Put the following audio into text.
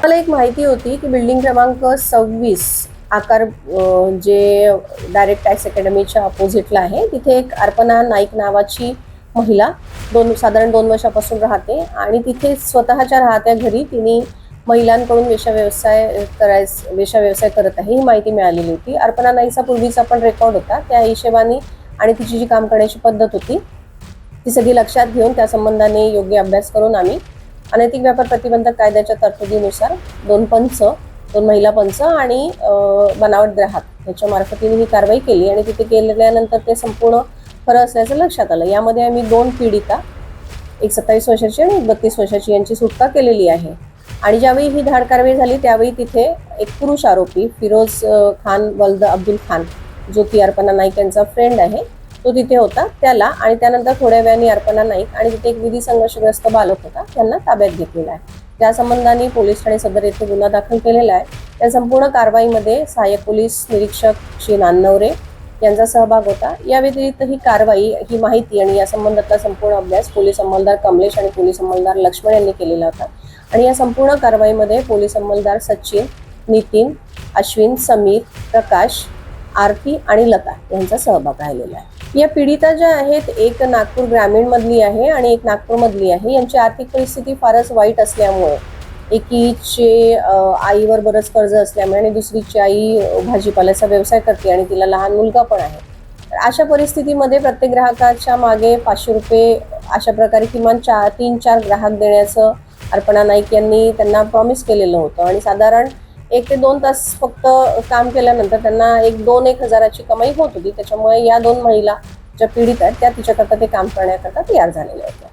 मला एक माहिती होती की बिल्डिंग क्रमांक 26 आकार जे डायरेक्ट टॅक्स अकॅडमीच्या अपोजिटला आहे, तिथे एक अर्पणा नाईक नावाची महिला साधारण 2 वर्षापासून राहते आणि तिथे स्वतःच्या राहत्या घरी तिने महिलांकडून वेश्याव्यवसाय करत आहे ही माहिती मिळालेली होती. अर्पणा नाईकचा पूर्वीचा पण रेकॉर्ड होता, त्या हिशेबाने आणि तिची जी काम करण्याची पद्धत होती ती सगळी लक्षात घेऊन त्या संबंधाने योग्य अभ्यास करून आम्ही अनैतिक व्यापार प्रतिबंधक कायद्याच्या तरतुदीनुसार 2 महिला पंच आणि बनावट ग्राहक याच्या मार्फतीने ही कारवाई केली आणि तिथे केल्यानंतर ते संपूर्ण खरं असल्याचं लक्षात आलं. यामध्ये आम्ही 2 पीडिता, एक 27 वर्षाची आणि एक 32 वर्षाची यांची सुटका केलेली आहे. आणि ज्यावेळी ही धाड कारवाई झाली त्यावेळी तिथे एक पुरुष आरोपी फिरोज खान वल्द अब्दुल खान, जो की अर्पणा नाईक यांचा फ्रेंड आहे, तो तिथे होता. त्याला आणि त्यानंतर थोड्या वेळाने अर्पणा नाईक आणि तिथे एक विधी संघर्षग्रस्त बालक होता त्यांना ताब्यात घेतलेला आहे. त्या संबंधाने पोलीस ठाणे सदर येथे गुन्हा दाखल केलेला आहे. या संपूर्ण कारवाईमध्ये सहाय्यक पोलीस निरीक्षक श्री नानवरे यांचा सहभाग होता. या व्यतिरिक्त ही कारवाई, ही माहिती आणि या संबंधातला संपूर्ण अभ्यास पोलीस अंमलदार कमलेश आणि पोलीस अंमलदार लक्ष्मण यांनी केलेला होता. आणि या संपूर्ण कारवाईमध्ये पोलीस अंमलदार सचिन, नितीन, अश्विन, समीर, प्रकाश, आरती आणि लता यांचा सहभाग राहिलेला आहे. या पीडिता ज्या आहेत, एक नागपूर ग्रामीण मधली आहे आणि एक नागपूर मधली आहे. यांची आर्थिक परिस्थिती फारच वाईट असल्यामुळे एकीचे आईवर बरंच कर्ज असल्यामुळे आणि दुसरीची आई भाजीपाल्याचा व्यवसाय करते आणि तिला लहान मुलगा पण आहे. अशा परिस्थितीमध्ये प्रत्येक ग्राहकाच्या मागे 500 रुपये अशा प्रकारे किमान 3-4 ग्राहक देण्याचं अर्पणा नाईक यांनी त्यांना प्रॉमिस केलेलं होतं आणि साधारण 1 ते 2 तास फक्त काम केल्यानंतर त्यांना 1-1 हजाराची कमाई होत होती. त्याच्यामुळे या 2 महिला ज्या पीडित आहेत त्या तिच्याकरता ते काम करण्याकरता तयार झालेल्या होत्या.